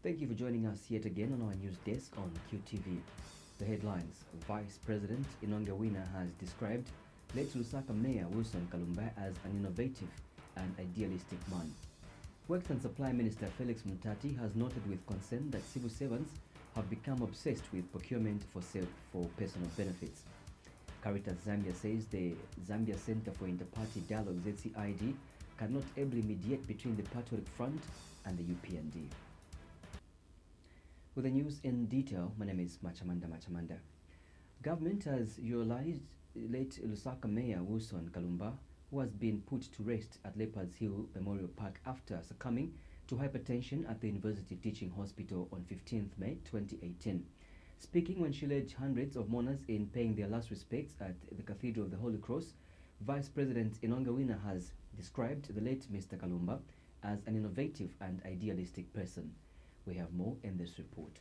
Thank you for joining us yet again on our news desk on QTV. The headlines: Vice President Inongawina has described late Lusaka Mayor Wilson Kalumba as an innovative and idealistic man. Works and Supply Minister Felix Mutati has noted with concern that civil servants have become obsessed with procurement for personal benefits. Caritas Zambia says the Zambia Center for Interparty Dialogue ZCID cannot ably mediate between the Patriotic Front and the UPND. With the news in detail, my name is Machamanda. Government has realized late Lusaka Mayor Wilson Kalumba, who has been put to rest at Leopards Hill Memorial Park after succumbing to hypertension at the University Teaching Hospital on 15th May 2018. Speaking when she led hundreds of mourners in paying their last respects at the Cathedral of the Holy Cross, Vice President Inongawina has described the late Mr. Kalumba as an innovative and idealistic person. We have more in this report.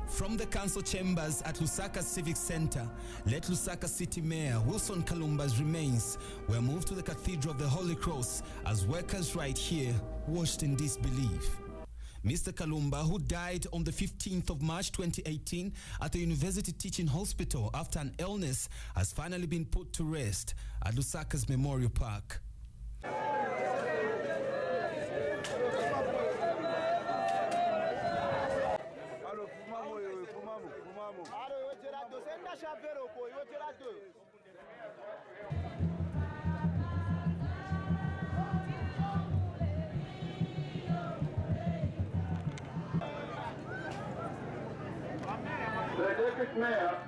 From the council chambers at Lusaka Civic Center, late Lusaka City Mayor Wilson Kalumba's remains were moved to the Cathedral of the Holy Cross as workers right here watched in disbelief. Mr. Kalumba, who died on the 15th of March 2018 at the University Teaching Hospital after an illness, has finally been put to rest at Lusaka's Memorial Park. The Deputy Mayor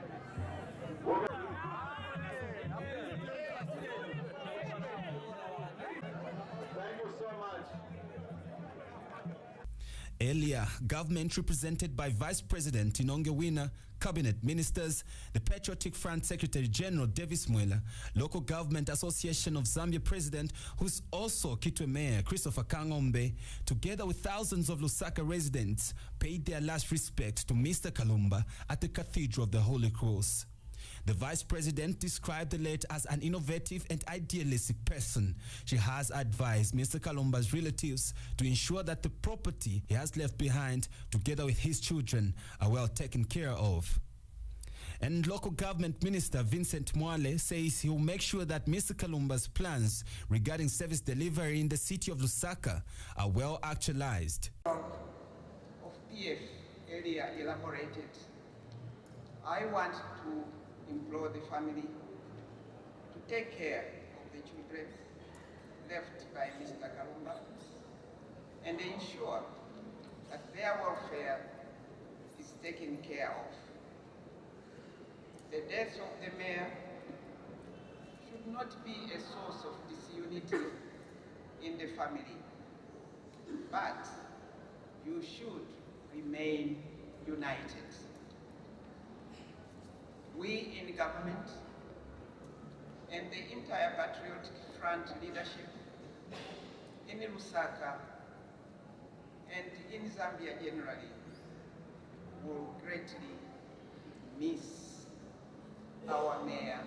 Thank you so much. Earlier, government represented by Vice President Inongawina, Cabinet Ministers, the Patriotic Front Secretary General Davis Mwela, Local Government Association of Zambia President, who's also Kitwe Mayor Christopher Kangombe, together with thousands of Lusaka residents, paid their last respect to Mr. Kalumba at the Cathedral of the Holy Cross. The Vice President described the late as an innovative and idealistic person. She has advised Mr. Kalumba's relatives to ensure that the property he has left behind, together with his children, are well taken care of. And Local Government Minister Vincent Mwale says he will make sure that Mr. Kalumba's plans regarding service delivery in the city of Lusaka are well actualized. Of PF area elaborated, I want to implore the family to take care of the children left by Mr. Kalumba and ensure that their welfare is taken care of. The death of the mayor should not be a source of disunity in the family, but you should remain united. We in government and the entire Patriotic Front leadership in Lusaka and in Zambia generally will greatly miss our mayor.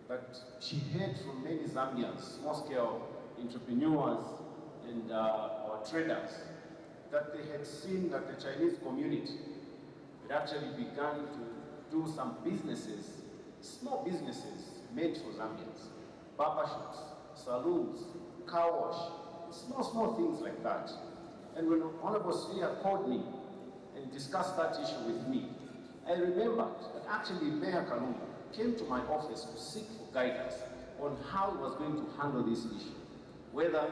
But she heard from many Zambians, small-scale entrepreneurs and our traders, that they had seen that the Chinese community had actually begun to do some businesses, small businesses made for Zambians, barbershops, saloons, car wash, small things like that. And when Honorable Sria called me and discussed that issue with me, I remembered that actually Mayor Kalumba came to my office to seek for guidance on how he was going to handle this issue, whether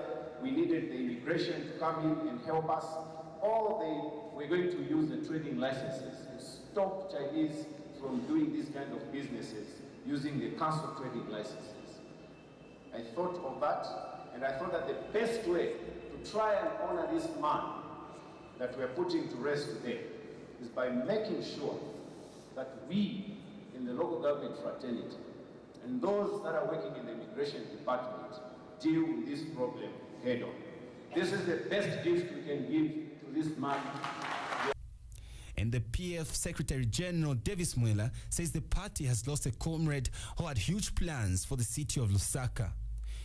we needed the immigration to come in and help us, or they were going to use the trading licenses to stop Chinese from doing these kind of businesses using the council trading licenses. I thought of that, and I thought that the best way to try and honor this man that we're putting to rest today is by making sure that we in the local government fraternity and those that are working in the immigration department deal with this problem head on. This is the best gift we can give to this man. And the PF Secretary General Davis Mwela says the party has lost a comrade who had huge plans for the city of Lusaka.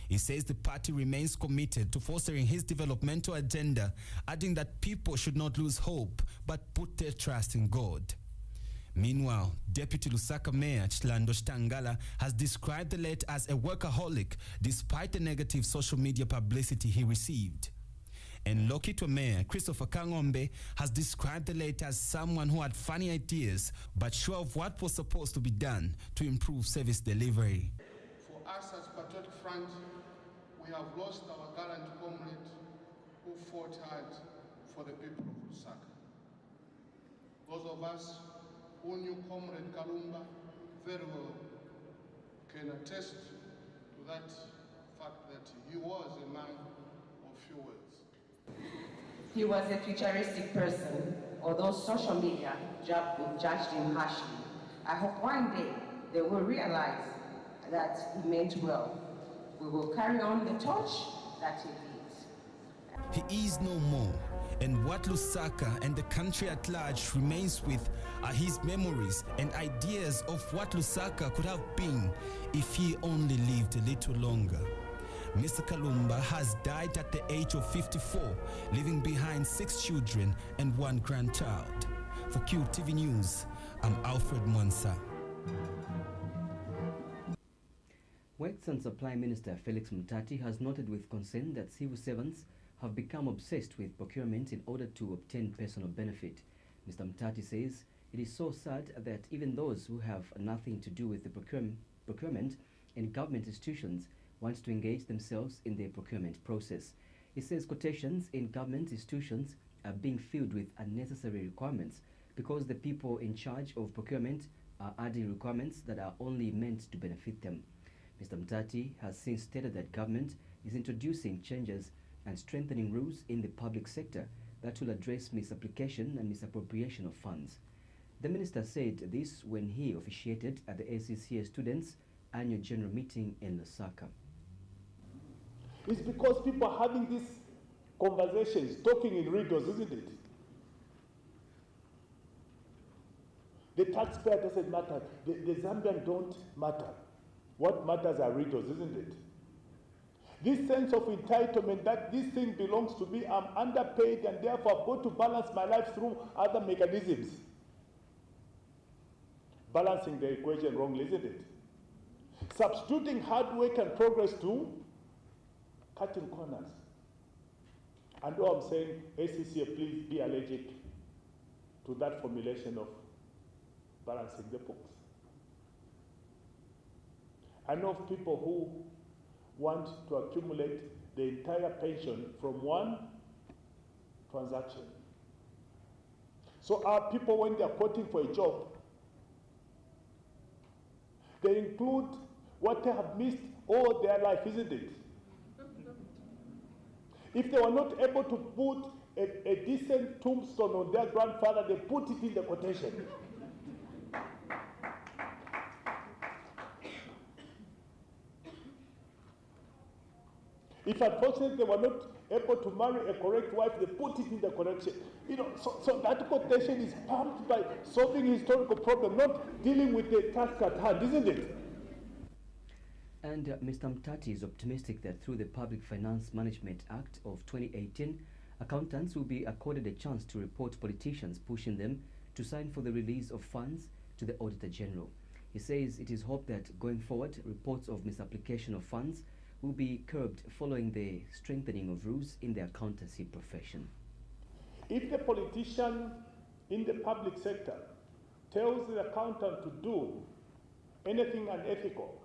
He says the party remains committed to fostering his developmental agenda, adding that people should not lose hope but put their trust in God. Meanwhile, Deputy Lusaka Mayor Chilando Shtangala has described the late as a workaholic despite the negative social media publicity he received. And Lokitwa Mayor Christopher Kangombe has described the late as someone who had funny ideas but sure of what was supposed to be done to improve service delivery. For us as Patriotic Front, we have lost our gallant comrade who fought hard for the people of Lusaka. Those of us who knew Comrade Kalumba very well can attest to that fact that he was a man of few words. He was a futuristic person, although social media judged him harshly. I hope one day they will realize that he meant well. We will carry on the torch that he leads. He is no more, and what Lusaka and the country at large remains with are his memories and ideas of what Lusaka could have been if he only lived a little longer. Mr. Kalumba has died at the age of 54, leaving behind 6 children and 1 grandchild. For QTV News, I'm Alfred Mwansa. Works and Supply Minister Felix Mutati has noted with concern that civil servants have become obsessed with procurement in order to obtain personal benefit. Mr. Mutati says it is so sad that even those who have nothing to do with the procurement in government institutions wants to engage themselves in the procurement process. He says quotations in government institutions are being filled with unnecessary requirements because the people in charge of procurement are adding requirements that are only meant to benefit them. Mr. Mutati has since stated that government is introducing changes and strengthening rules in the public sector that will address misapplication and misappropriation of funds. The minister said this when he officiated at the ACCA Students' Annual General Meeting in Lusaka. It's because people are having these conversations, talking in riddles, isn't it? The taxpayer doesn't matter. The Zambian don't matter. What matters are riddles, isn't it? This sense of entitlement that this thing belongs to me, I'm underpaid and therefore I've got to balance my life through other mechanisms. Balancing the equation wrongly, isn't it? Substituting hard work and progress to cutting corners. And all I'm saying, ACCA, please be allergic to that formulation of balancing the books. I know of people who want to accumulate the entire pension from one transaction. So our people, when they're quoting for a job, they include what they have missed all their life, isn't it? If they were not able to put a decent tombstone on their grandfather, they put it in the quotation. If unfortunately they were not able to marry a correct wife, they put it in the correction. You know, so that quotation is pumped by solving historical problem, not dealing with the task at hand, isn't it? And Mr. Mutati is optimistic that through the Public Finance Management Act of 2018, accountants will be accorded a chance to report politicians pushing them to sign for the release of funds to the Auditor General. He says it is hoped that going forward, reports of misapplication of funds will be curbed following the strengthening of rules in the accountancy profession. If the politician in the public sector tells the accountant to do anything unethical,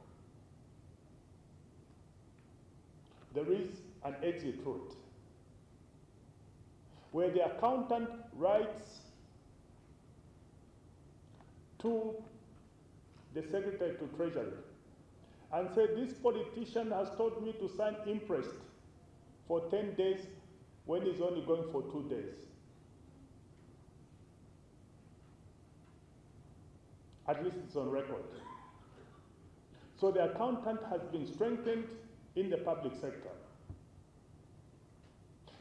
there is an exit route where the accountant writes to the Secretary to Treasury and said, this politician has told me to sign interest for 10 days when he's only going for 2 days. At least it's on record. So the accountant has been strengthened in the public sector.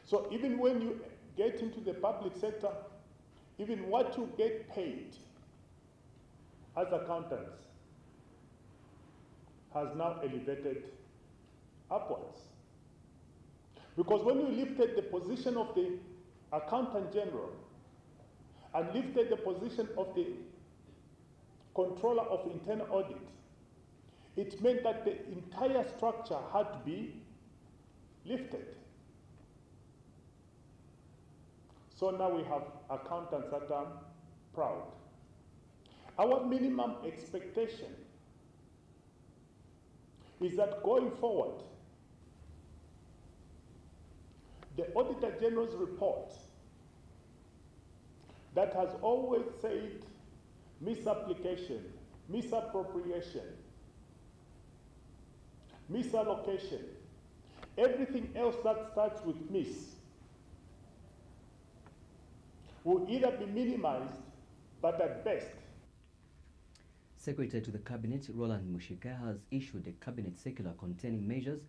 So even when you get into the public sector, even what you get paid as accountants has now elevated upwards. Because when you lifted the position of the Accountant General and lifted the position of the Controller of Internal Audit, it meant that the entire structure had to be lifted. So now we have accountants that are proud. Our minimum expectation is that going forward, the Auditor General's report that has always said misapplication, misappropriation, misallocation, everything else that starts with miss will either be minimized, but at best. Secretary to the Cabinet, Roland Mushika, has issued a Cabinet circular containing measures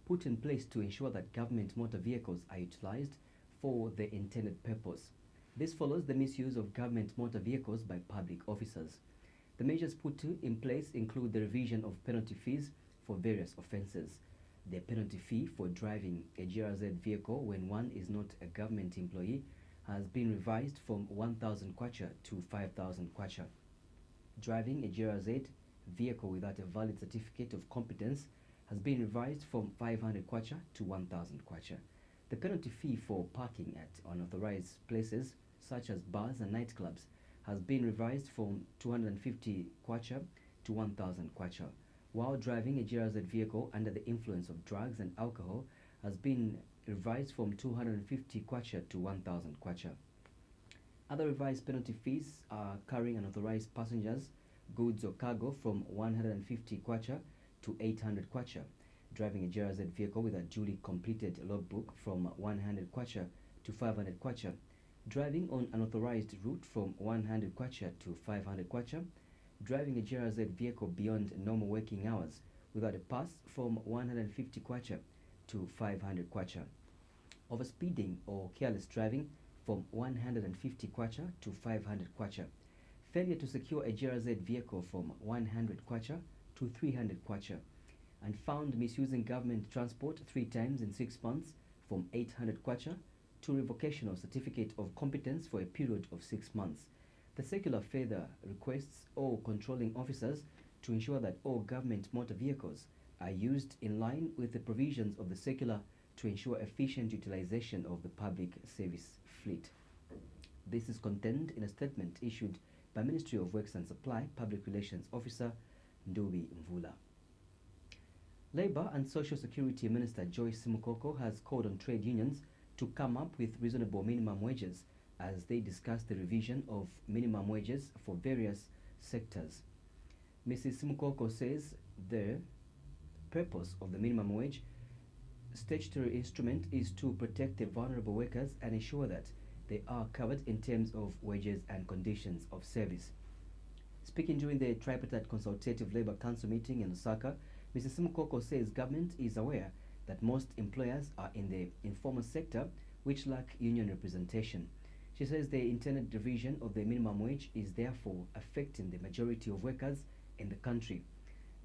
put in place to ensure that government motor vehicles are utilized for the intended purpose. This follows the misuse of government motor vehicles by public officers. The measures put in place include the revision of penalty fees for various offences. The penalty fee for driving a GRZ vehicle when one is not a government employee has been revised from 1,000 kwacha to 5,000 kwacha. Driving a GRZ vehicle without a valid certificate of competence has been revised from 500 kwacha to 1,000 kwacha. The penalty fee for parking at unauthorized places such as bars and nightclubs has been revised from 250 kwacha to 1,000 kwacha, while driving a GRZ vehicle under the influence of drugs and alcohol has been revised from 250 kwacha to 1,000 kwacha. Other revised penalty fees are carrying unauthorized passengers, goods or cargo from 150 kwacha to 800 kwacha, driving a GRZ vehicle with a duly completed logbook from 100 kwacha to 500 kwacha, driving on unauthorized route from 100 kwacha to 500 kwacha, driving a GRZ vehicle beyond normal working hours without a pass from 150 kwacha to 500 kwacha, overspeeding or careless driving from 150 kwacha to 500 kwacha, failure to secure a GRZ vehicle from 100 kwacha to 300 kwacha, and found misusing government transport 3 times in 6 months from 800 kwacha to revocation of certificate of competence for a period of 6 months. The circular further requests all controlling officers to ensure that all government motor vehicles are used in line with the provisions of the circular to ensure efficient utilization of the public service fleet. This is contained in a statement issued by Ministry of Works and Supply Public Relations Officer Ndubi Mvula. Labour and Social Security Minister Joyce Mukoko has called on trade unions to come up with reasonable minimum wages as they discuss the revision of minimum wages for various sectors. Mrs. Mukoko says the purpose of the minimum wage statutory instrument is to protect the vulnerable workers and ensure that they are covered in terms of wages and conditions of service. Speaking during the Tripartite Consultative Labour Council meeting in Lusaka, Mrs. Mukoko says government is aware that most employers are in the informal sector which lack union representation. She says the intended revision of the minimum wage is therefore affecting the majority of workers in the country.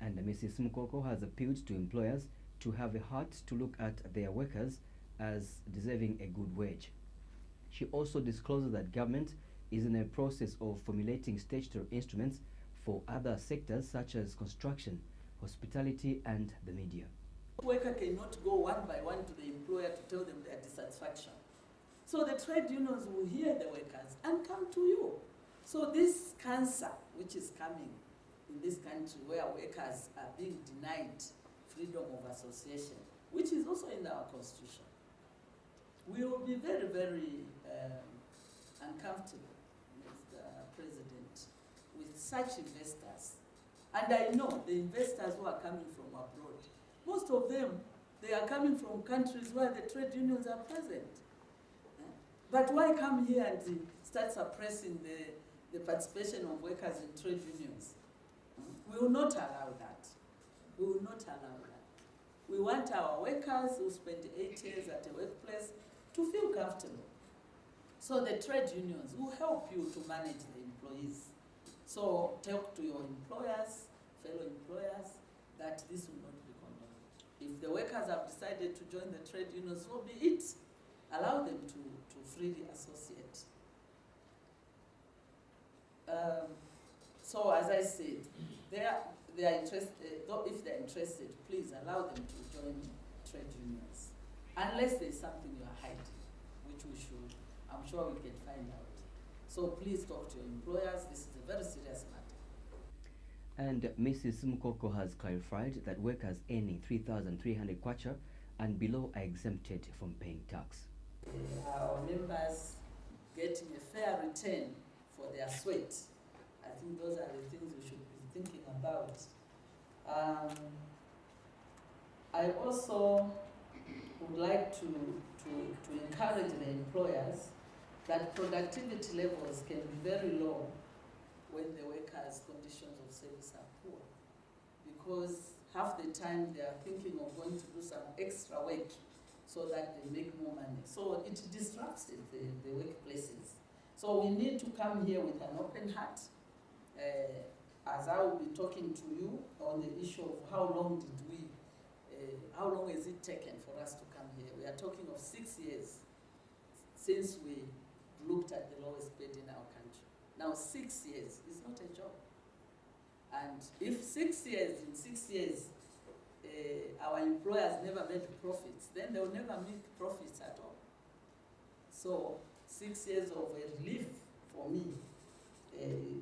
And Mrs. Mukoko has appealed to employers to have a heart to look at their workers as deserving a good wage. She also discloses that government is in a process of formulating statutory instruments for other sectors such as construction, hospitality and the media. The worker cannot go one by one to the employer to tell them their dissatisfaction. So the trade unions will hear the workers and come to you. So this cancer which is coming in this country where workers are being denied freedom of association, which is also in our constitution, we will be very, very uncomfortable, Mr. President, with such investors. And I know the investors who are coming from abroad, most of them, they are coming from countries where the trade unions are present. But why come here and start suppressing the participation of workers in trade unions? We will not allow that. We will not allow that. We want our workers who spend 8 years at a workplace to feel comfortable. So the trade unions will help you to manage the employees. So talk to your employers, fellow employers, that this will not be condoned. If the workers have decided to join the trade unions, so be it. Allow them to freely associate. So as I said, they are interested, if they're interested, please allow them to join trade unions. Unless there's something you are hiding, which I'm sure we can find out. So please talk to your employers. This is a very serious matter. And Mrs. Mukoko has clarified that workers earning 3,300 kwacha and below are exempted from paying tax. Our members getting a fair return for their sweat. I think those are the things we should be thinking about. I also would like to encourage the employers that productivity levels can be very low when the workers' conditions of service are poor, because half the time they are thinking of going to do some extra work so that they make more money. So it disrupts the workplaces. So we need to come here with an open heart, as I will be talking to you on the issue of how long has it taken for us to come here. We are talking of 6 years since we looked at the lowest paid in our country. Now 6 years is not a job. And if 6 years, in 6 years, our employers never made profits, then they will never make profits at all. So 6 years of relief for me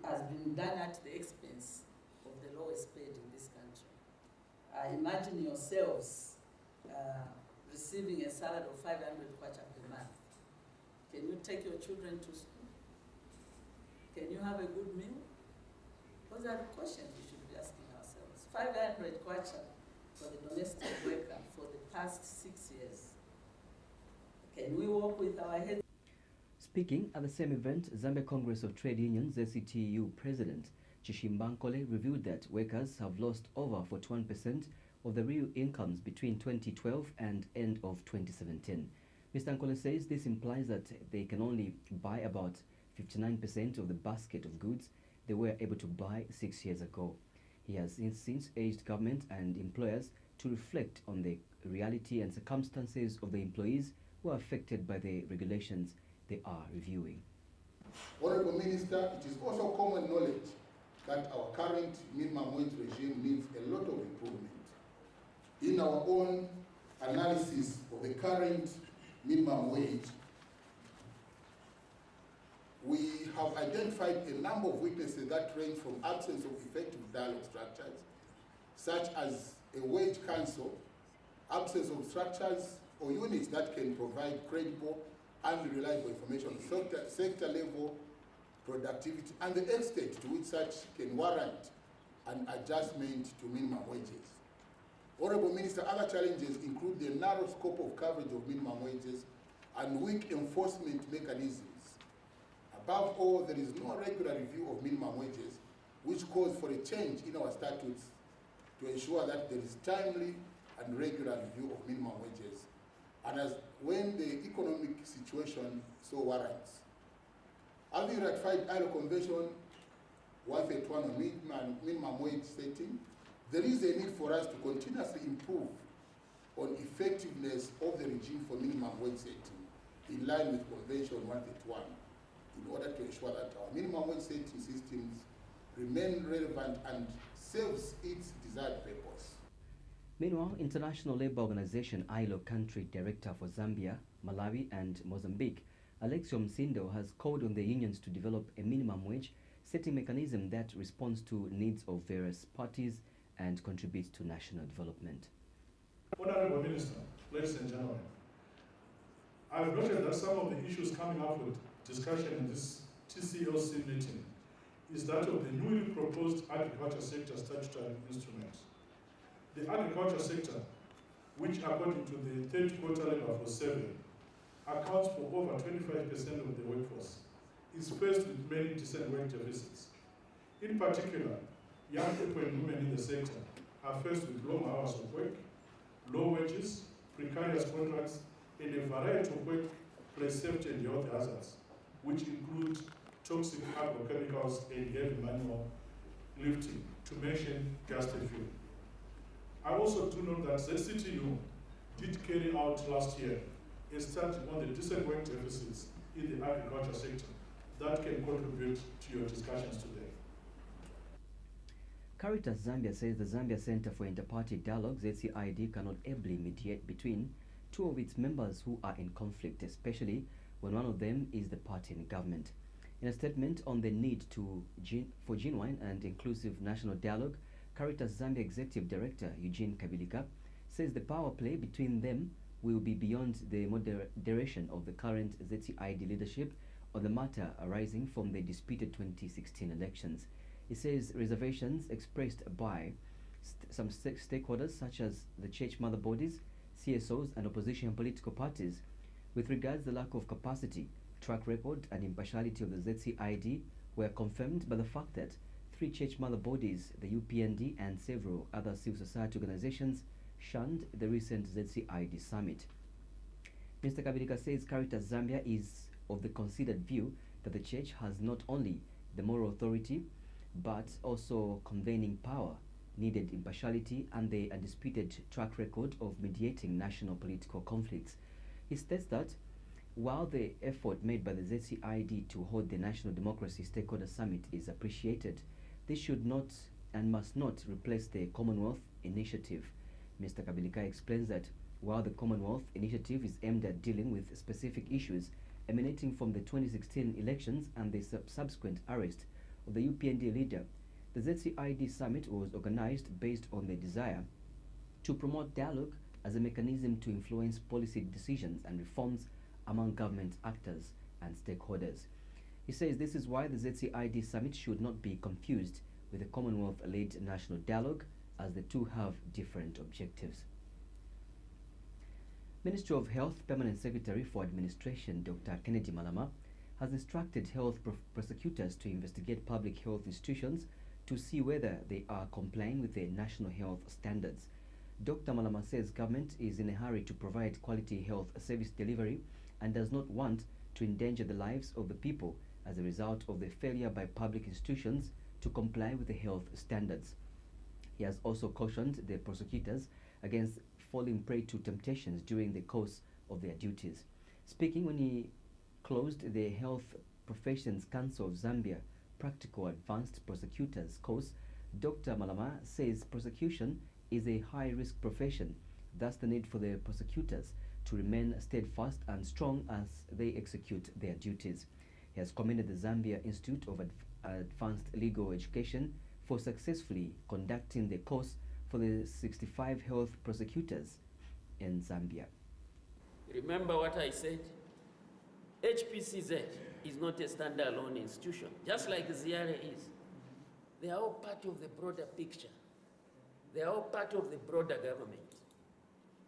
has been done at the expense of the lowest paid in this country. Imagine yourselves receiving a salary of 500 kwacha per month. Can you take your children to school? Can you have a good meal? Those are the questions we should be asking ourselves. 500 kwacha for the domestic worker for the past 6 years. Can we work with our heads? Speaking at the same event, Zambia Congress of Trade Unions ZCTU President Chishimbankole revealed that workers have lost over 41% of their real incomes between 2012 and end of 2017. Mr. Nkole says this implies that they can only buy about 59% of the basket of goods they were able to buy 6 years ago. He has since urged government and employers to reflect on the reality and circumstances of the employees who are affected by the regulations they are reviewing. Honorable Minister, it is also common knowledge that our current minimum wage regime needs a lot of improvement. In our own analysis of the current minimum wage, we have identified a number of weaknesses that range from absence of effective dialogue structures, such as a wage council, absence of structures or units that can provide credible and reliable information on sector level productivity and the extent to which such can warrant an adjustment to minimum wages. Honorable Minister, other challenges include the narrow scope of coverage of minimum wages and weak enforcement mechanisms. Above all, there is no regular review of minimum wages, which calls for a change in our statutes to ensure that there is timely and regular review of minimum wages, and as when the economic situation so warrants. Having ratified ILO Convention 131 on minimum wage setting, there is a need for us to continuously improve on effectiveness of the regime for minimum wage setting in line with Convention 131 in order to ensure that our minimum wage setting systems remain relevant and serves its desired purpose. Meanwhile, International Labour Organization ILO Country Director for Zambia, Malawi and Mozambique, Alexio Msindo, has called on the unions to develop a minimum wage setting mechanism that responds to needs of various parties and contributes to national development. Honorable Minister, ladies and gentlemen, I have noted that some of the issues coming up with discussion in this TCLC meeting is that of the newly proposed agriculture sector statutory instrument. The agriculture sector, which according to the third quarter labor force survey, accounts for over 25% of the workforce, is faced with many decent work deficits. In particular, young people and women in the sector are faced with long hours of work, low wages, precarious contracts, and a variety of workplace safety and health hazards, which include toxic agrochemicals and heavy manual lifting, to mention just a few. I also do know that ZCTU did carry out last year a study on the disinvestment deficits in the agriculture sector that can contribute to your discussions today. Caritas Zambia says the Zambia Center for Interparty Dialogue, ZCID, cannot ably mediate between two of its members who are in conflict, especially when one of them is the party in government. In a statement on the need for genuine and inclusive national dialogue, Caritas Zambia Executive Director Eugene Kabilika says the power play between them will be beyond the moderation of the current ZCID leadership on the matter arising from the disputed 2016 elections. He says reservations expressed by some stakeholders such as the church mother bodies, CSOs and opposition political parties with regards to the lack of capacity, track record and impartiality of the ZCID were confirmed by the fact that 3 church mother bodies, the UPND and several other civil society organizations shunned the recent ZCID summit. Mr. Kabilika says Caritas Zambia is of the considered view that the church has not only the moral authority but also convening power, needed impartiality and the undisputed track record of mediating national political conflicts. He states that while the effort made by the ZCID to hold the National Democracy Stakeholder Summit is appreciated, this should not and must not replace the Commonwealth Initiative. Mr. Kabilika explains that while the Commonwealth Initiative is aimed at dealing with specific issues emanating from the 2016 elections and the subsequent arrest of the UPND leader, the ZCID summit was organized based on the desire to promote dialogue as a mechanism to influence policy decisions and reforms among government actors and stakeholders. He says this is why the ZCID summit should not be confused with the Commonwealth-led national dialogue, as the two have different objectives. Ministry of Health Permanent Secretary for Administration Dr. Kennedy Malama has instructed health prosecutors to investigate public health institutions to see whether they are complying with the national health standards. Dr. Malama says government is in a hurry to provide quality health service delivery and does not want to endanger the lives of the people as a result of the failure by public institutions to comply with the health standards. He has also cautioned the prosecutors against falling prey to temptations during the course of their duties. Speaking when he closed the Health Professions Council of Zambia Practical Advanced Prosecutors course, Dr. Malama says prosecution is a high-risk profession, thus the need for the prosecutors to remain steadfast and strong as they execute their duties. He has commended the Zambia Institute of Advanced Legal Education for successfully conducting the course for the 65 health prosecutors in Zambia. Remember what I said? HPCZ is not a standalone institution, just like ZRA is. They are all part of the broader picture. They are all part of the broader government.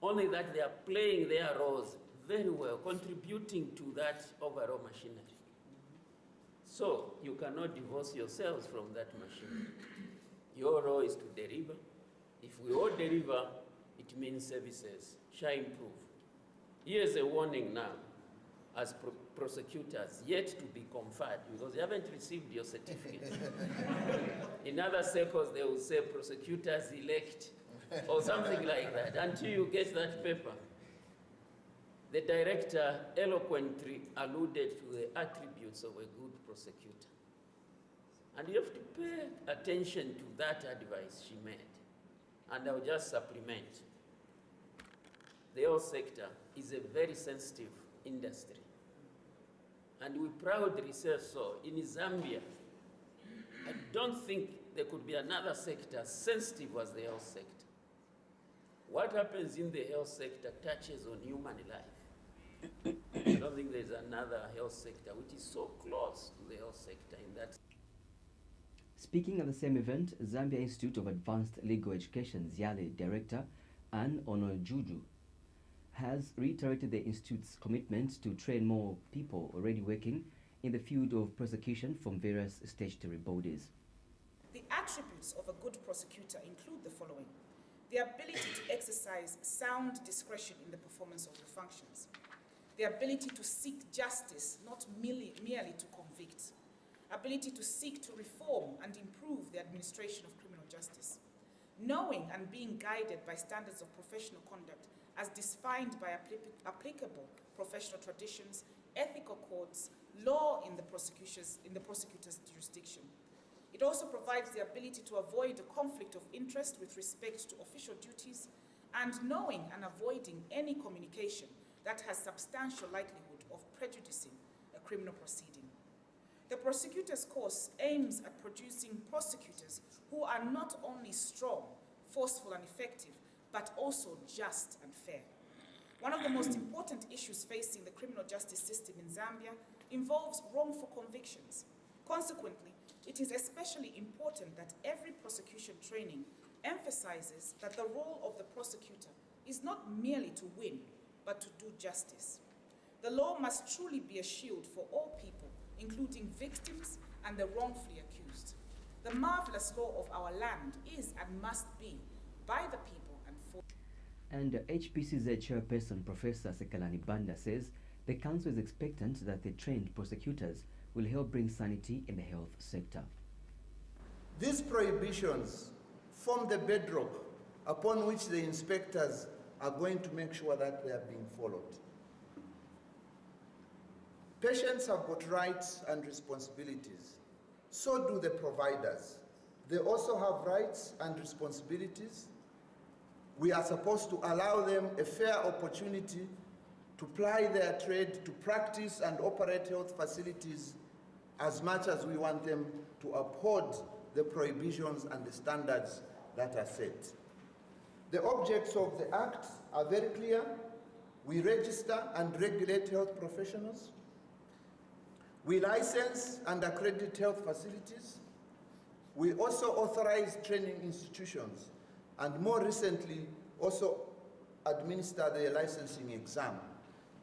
Only that they are playing their roles very well, contributing to that overall machinery. So you cannot divorce yourselves from that machinery. Your role is to deliver. If we all deliver, it means services shall improve. Here's a warning now, as prosecutors, yet to be conferred, because you haven't received your certificate. In other circles, they will say prosecutors elect, or something like that, until you get that paper. The director eloquently alluded to the attributes of a good prosecutor. And you have to pay attention to that advice she made. And I'll just supplement. The health sector is a very sensitive industry. And we proudly say so. In Zambia, I don't think there could be another sector sensitive as the health sector. What happens in the health sector touches on human life. I don't think there's another health sector which is so close to the health sector in that. Speaking at the same event, Zambia Institute of Advanced Legal Education, ZIALE Director Anne Onojuju has reiterated the institute's commitment to train more people already working in the field of prosecution from various statutory bodies. The attributes of a good prosecutor include the following: the ability to exercise sound discretion in the performance of the functions, the ability to seek justice, not merely to convict, ability to seek to reform and improve the administration of criminal justice, knowing and being guided by standards of professional conduct as defined by applicable professional traditions, ethical codes, law in the prosecutor's jurisdiction. It also provides the ability to avoid a conflict of interest with respect to official duties and knowing and avoiding any communication that has substantial likelihood of prejudicing a criminal proceeding. The prosecutor's course aims at producing prosecutors who are not only strong, forceful, and effective, but also just and fair. One of the most important issues facing the criminal justice system in Zambia involves wrongful convictions. Consequently, it is especially important that every prosecution training emphasizes that the role of the prosecutor is not merely to win, but to do justice. The law must truly be a shield for all people, including victims and the wrongfully accused. The marvelous law of our land is and must be by the people and for. And HPCZ chairperson Professor Sekalani Banda says the council is expectant that the trained prosecutors will help bring sanity in the health sector. These prohibitions form the bedrock upon which the inspectors are going to make sure that they are being followed. Patients have got rights and responsibilities. So do the providers. They also have rights and responsibilities. We are supposed to allow them a fair opportunity to ply their trade, to practice and operate health facilities as much as we want them to uphold the prohibitions and the standards that are set. The objects of the Act are very clear. We register and regulate health professionals. We license and accredit health facilities. We also authorize training institutions, and more recently, also administer the licensing exam.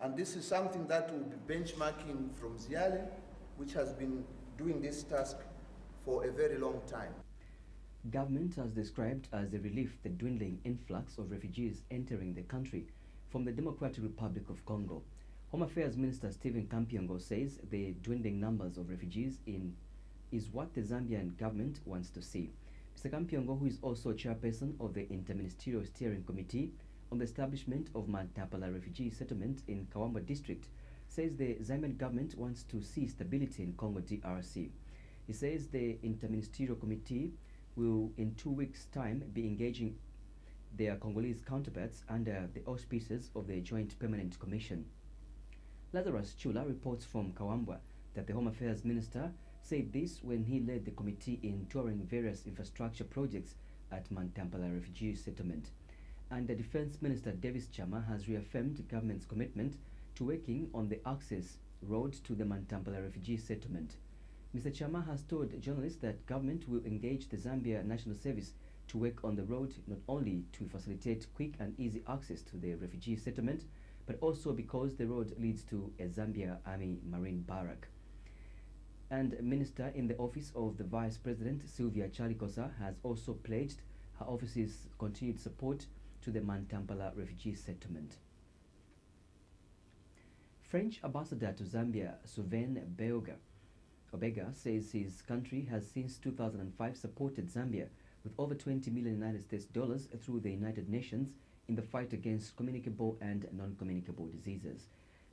And this is something that we'll be benchmarking from Ziale, which has been doing this task for a very long time. Government has described as a relief the dwindling influx of refugees entering the country from the Democratic Republic of Congo. Home Affairs Minister Stephen Kampiongo says the dwindling numbers of refugees is what the Zambian government wants to see. Mr. Kampiongo, who is also chairperson of the Interministerial Steering Committee on the establishment of Mantapala Refugee Settlement in Kawamba District, says the Zambian government wants to see stability in Congo DRC. He says the Interministerial Committee will in 2 weeks' time be engaging their Congolese counterparts under the auspices of the Joint Permanent Commission. Lazarus Chula reports from Kawamba that the Home Affairs Minister said this when he led the committee in touring various infrastructure projects at Mantapala Refugee Settlement. And the Defense Minister Davis Chama has reaffirmed the government's commitment to working on the access road to the Mantapala Refugee Settlement. Mr. Chama has told journalists that government will engage the Zambia National Service to work on the road not only to facilitate quick and easy access to the refugee settlement, but also because the road leads to a Zambia Army Marine Barrack. And Minister in the Office of the Vice President, Sylvia Chalikosa, has also pledged her office's continued support to the Mantapala Refugee Settlement. French Ambassador to Zambia, Sylvain Obega, says his country has since 2005 supported Zambia with over $20 million US through the United Nations in the fight against communicable and non-communicable diseases.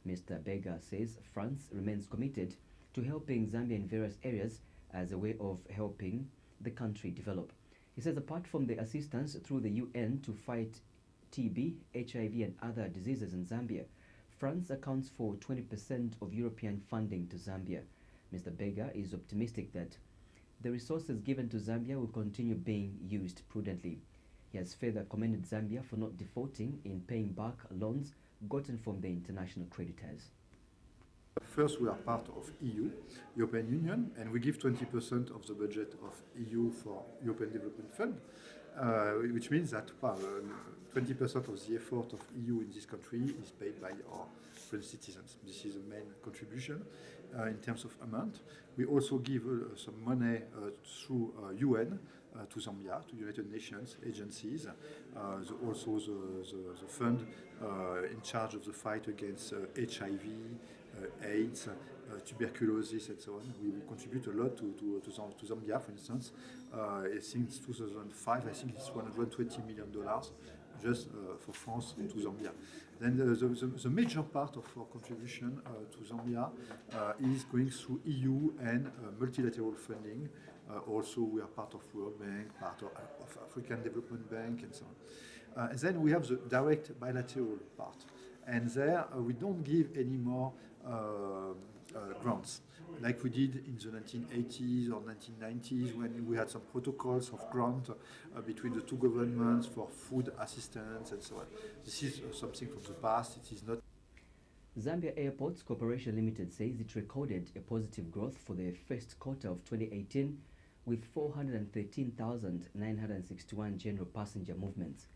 Mr. Bega says France remains committed to helping Zambia in various areas as a way of helping the country develop. He says apart from the assistance through the UN to fight TB, HIV and other diseases in Zambia, France accounts for 20% of European funding to Zambia. Mr. Bega is optimistic that the resources given to Zambia will continue being used prudently. He has further commended Zambia for not defaulting in paying back loans gotten from the international creditors. First, we are part of EU, European Union, and we give 20% of the budget of EU for European Development Fund, which means that 20% of the effort of EU in this country is paid by our French citizens. This is the main contribution in terms of amount. We also give some money through UN to Zambia, to United Nations agencies, also the fund in charge of the fight against HIV AIDS, tuberculosis, and so on. We contribute a lot to Zambia, for instance. Since 2005, I think it's $120 million just for France to Zambia. Then the major part of our contribution to Zambia is going through EU and multilateral funding. Also, we are part of World Bank, part of African Development Bank, and so on. And then we have the direct bilateral part. And there, we don't give any more grants, like we did in the 1980s or 1990s when we had some protocols of grant between the two governments for food assistance and so on. This is something from the past. It is not. Zambia Airports Corporation Limited says it recorded a positive growth for the first quarter of 2018 with 413,961 general passenger movements.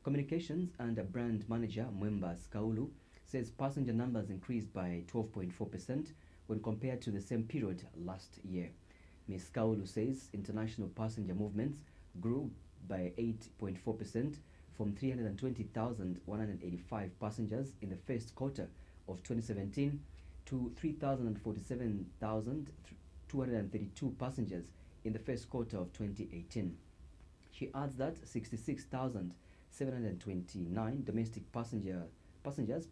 Communications and brand manager Mwemba Skaulu says passenger numbers increased by 12.4% when compared to the same period last year. Ms. Skaulu says international passenger movements grew by 8.4% from 320,185 passengers in the first quarter of 2017 to 347,232 passengers in the first quarter of 2018. She adds that 66,729 domestic passengers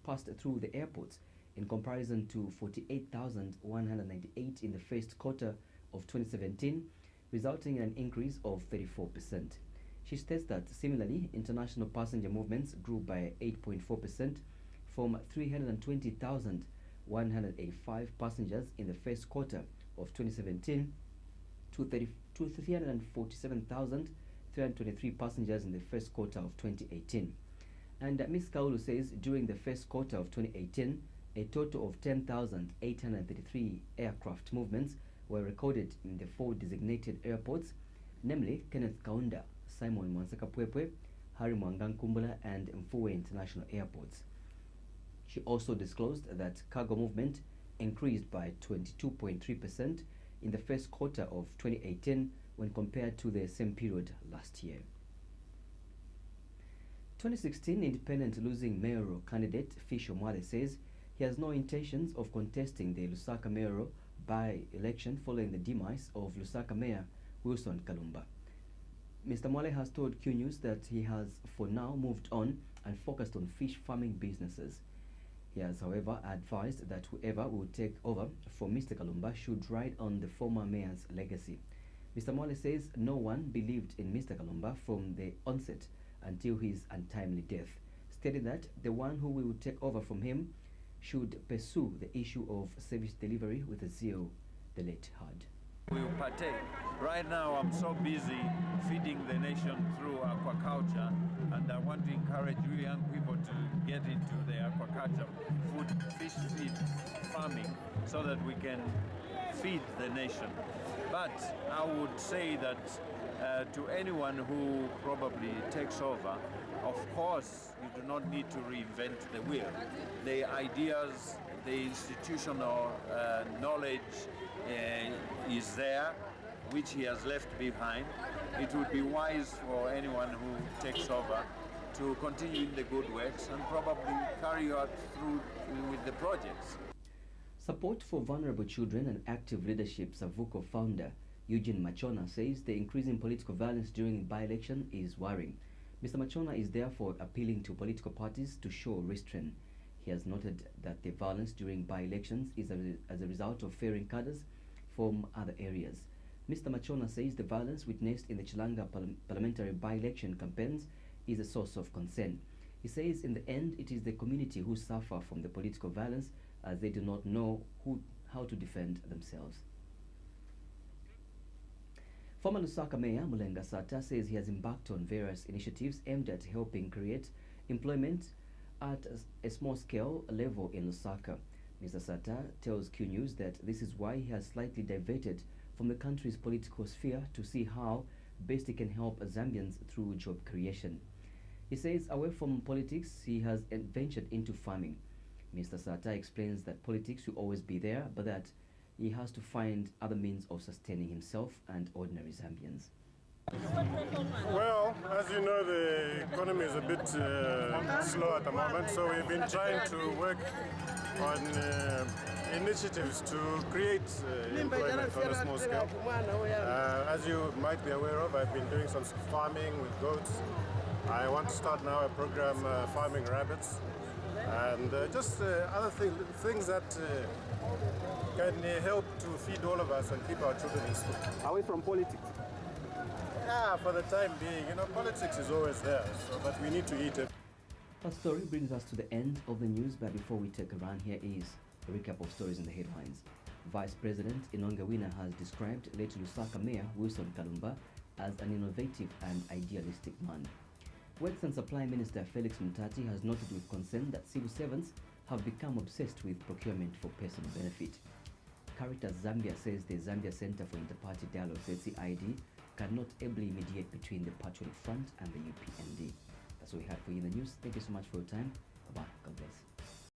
passed through the airports in comparison to 48,198 in the first quarter of 2017, resulting in an increase of 34%. She states that similarly, international passenger movements grew by 8.4% from 320,185 passengers in the first quarter of 2017 to 347,323 passengers in the first quarter of 2018. And Ms. Kaulu says during the first quarter of 2018, a total of 10,833 aircraft movements were recorded in the 4 designated airports, namely Kenneth Kaunda, Simon Mwansaka-Pwepwe, Harry Mwangankumbula, and Mfuwe International Airports. She also disclosed that cargo movement increased by 22.3% in the first quarter of 2018 when compared to the same period last year. 2016 independent losing mayoral candidate Fisho Mwale says he has no intentions of contesting the Lusaka mayoral by-election following the demise of Lusaka Mayor Wilson Kalumba. Mr. Mwale has told Q News that he has for now moved on and focused on fish farming businesses. He has, however, advised that whoever will take over from Mr. Kalumba should ride on the former mayor's legacy. Mr. Mwale says no one believed in Mr. Kalumba from the onset until his untimely death, stating that the one who will take over from him should pursue the issue of service delivery with a zeal the late had. We will partake. Right now I'm so busy feeding the nation through aquaculture, and I want to encourage you young people to get into the aquaculture, fish feed farming, so that we can feed the nation. But I would say that to anyone who probably takes over, of course, you do not need to reinvent the wheel. The ideas, the institutional knowledge is there, which he has left behind. It would be wise for anyone who takes over to continue in the good works and probably carry out through with the projects. Support for vulnerable children and active leadership Savuko founder Eugene Machona says the increase in political violence during by-election is worrying. Mr. Machona is therefore appealing to political parties to show restraint. He has noted that the violence during by-elections is as a result of fairing cadres from other areas. Mr. Machona says the violence witnessed in the Chilanga parliamentary by-election campaigns is a source of concern. He says in the end it is the community who suffer from the political violence as they do not know how to defend themselves. Former Lusaka Mayor Mulenga Sata says he has embarked on various initiatives aimed at helping create employment at a small-scale level in Lusaka. Mr. Sata tells Q News that this is why he has slightly diverted from the country's political sphere to see how best he can help Zambians through job creation. He says away from politics, he has ventured into farming. Mr. Sata explains that politics will always be there, but that he has to find other means of sustaining himself and ordinary Zambians. Well, as you know, the economy is a bit slow at the moment, so we've been trying to work on initiatives to create employment on a small scale. As you might be aware of, I've been doing some farming with goats. I want to start now a program farming rabbits, and just other things that can help to feed all of us and keep our children in school. Away from politics? Yeah, for the time being, you know, politics is always there, so, but we need to eat it. Our story brings us to the end of the news, but before we take a run, here is a recap of stories in the headlines. Vice President Inonge Wina has described late Lusaka Mayor Wilson Kalumba as an innovative and idealistic man. Works and Supply Minister Felix Mutati has noted with concern that civil servants have become obsessed with procurement for personal benefit. Caritas Zambia says the Zambia Center for Interparty Dialogue, CID, cannot ably mediate between the Patriotic Front and the UPND. That's what we have for you in the news. Thank you so much for your time.